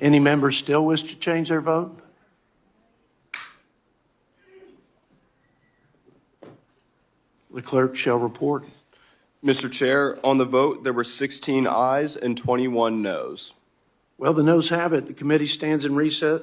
Any members still wish to change their vote? The clerk shall report. Mr. Chair, on the vote, there were 16 ayes and 21 noes. Well, the noes have it. The committee stands in recess,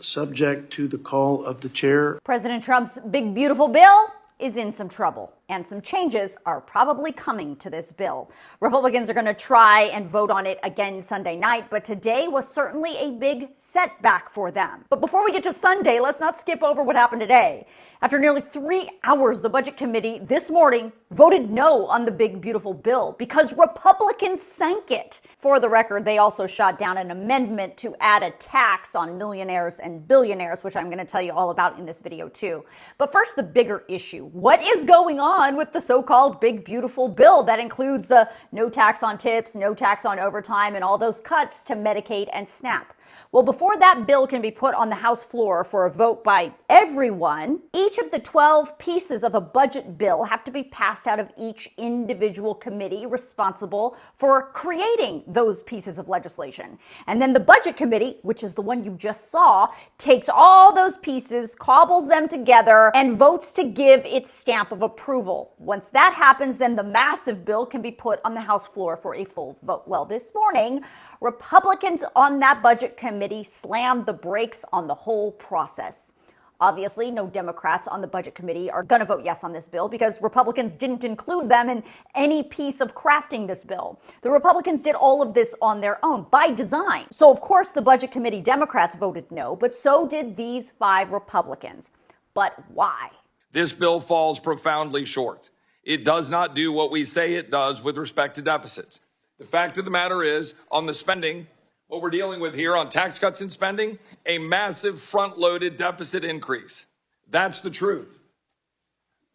subject to the call of the chair. President Trump's big, beautiful bill is in some trouble, and some changes are probably coming to this bill. Republicans are going to try and vote on it again Sunday night, but today was certainly a big setback for them. But before we get to Sunday, let's not skip over what happened today. After nearly 3 hours, the Budget Committee this morning voted no on the big, beautiful bill because Republicans sank it. For the record, they also shot down an amendment to add a tax on millionaires and billionaires, which I'm going to tell you all about in this video too. But first, the bigger issue. What is going on with the so-called big, beautiful bill that includes the no tax on tips, no tax on overtime, and all those cuts to Medicaid and SNAP? Well, before that bill can be put on the House floor for a vote by everyone, each of the 12 pieces of a budget bill have to be passed out of each individual committee responsible for creating those pieces of legislation. And then the Budget Committee, which is the one you just saw, takes all those pieces, cobbles them together, and votes to give its stamp of approval. Once that happens, then the massive bill can be put on the House floor for a full vote. Well, this morning, Republicans on that Budget Committee slammed the brakes on the whole process. Obviously, no Democrats on the Budget Committee are going to vote yes on this bill because Republicans didn't include them in any piece of crafting this bill. The Republicans did all of this on their own, by design. So, of course, the Budget Committee Democrats voted no, but so did these 5 Republicans. But why? This bill falls profoundly short. It does not do what we say it does with respect to deficits. The fact of the matter is, on the spending, what we're dealing with here on tax cuts and spending, a massive front-loaded deficit increase. That's the truth.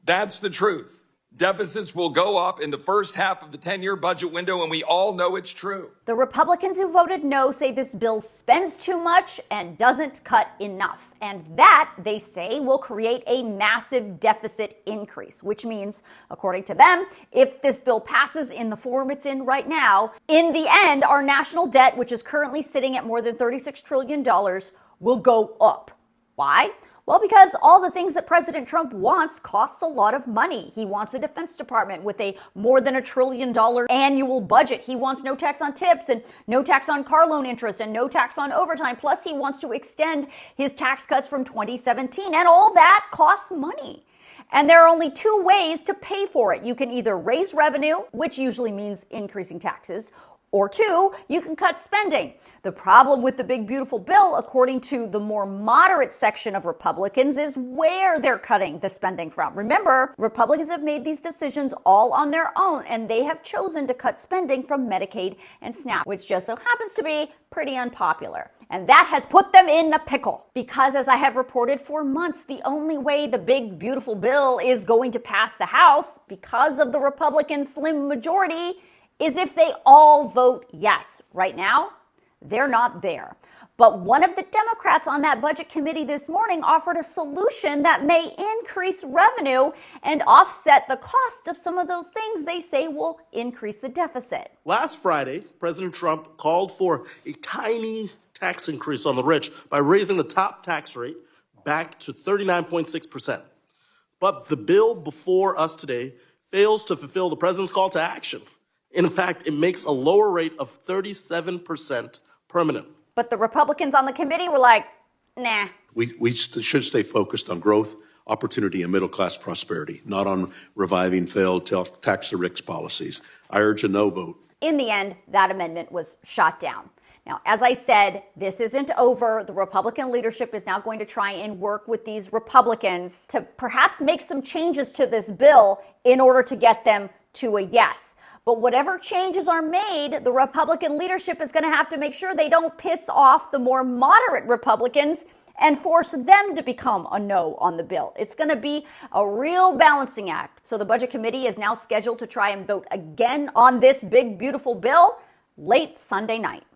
That's the truth. Deficits will go up in the first half of the 10-year budget window, and we all know it's true. The Republicans who voted no say this bill spends too much and doesn't cut enough. And that, they say, will create a massive deficit increase, which means, according to them, if this bill passes in the form it's in right now, in the end, our national debt, which is currently sitting at more than $36 trillion, will go up. Why? Well, because all the things that President Trump wants costs a lot of money. He wants a Defense Department with a more than $1 trillion annual budget. He wants no tax on tips and no tax on car loan interest and no tax on overtime. Plus, he wants to extend his tax cuts from 2017. And all that costs money. And there are only 2 ways to pay for it. You can either raise revenue, which usually means increasing taxes, or 2, you can cut spending. The problem with the big, beautiful bill, according to the more moderate section of Republicans, is where they're cutting the spending from. Remember, Republicans have made these decisions all on their own, and they have chosen to cut spending from Medicaid and SNAP, which just so happens to be pretty unpopular. And that has put them in a pickle. Because, as I have reported for months, the only way the big, beautiful bill is going to pass the House, because of the Republican slim majority, is if they all vote yes. Right now, they're not there. But one of the Democrats on that Budget Committee this morning offered a solution that may increase revenue and offset the cost of some of those things they say will increase the deficit. Last Friday, President Trump called for a tiny tax increase on the rich by raising the top tax rate back to 39.6%. But the bill before us today fails to fulfill the president's call to action. In fact, it makes a lower rate of 37% permanent. But the Republicans on the committee were like, nah. We should stay focused on growth, opportunity, and middle-class prosperity, not on reviving failed tax the rich policies. I urge a no vote. In the end, that amendment was shot down. Now, as I said, this isn't over. The Republican leadership is now going to try and work with these Republicans to perhaps make some changes to this bill in order to get them to a yes. But whatever changes are made, the Republican leadership is going to have to make sure they don't piss off the more moderate Republicans and force them to become a no on the bill. It's going to be a real balancing act. So the Budget Committee is now scheduled to try and vote again on this big, beautiful bill late Sunday night.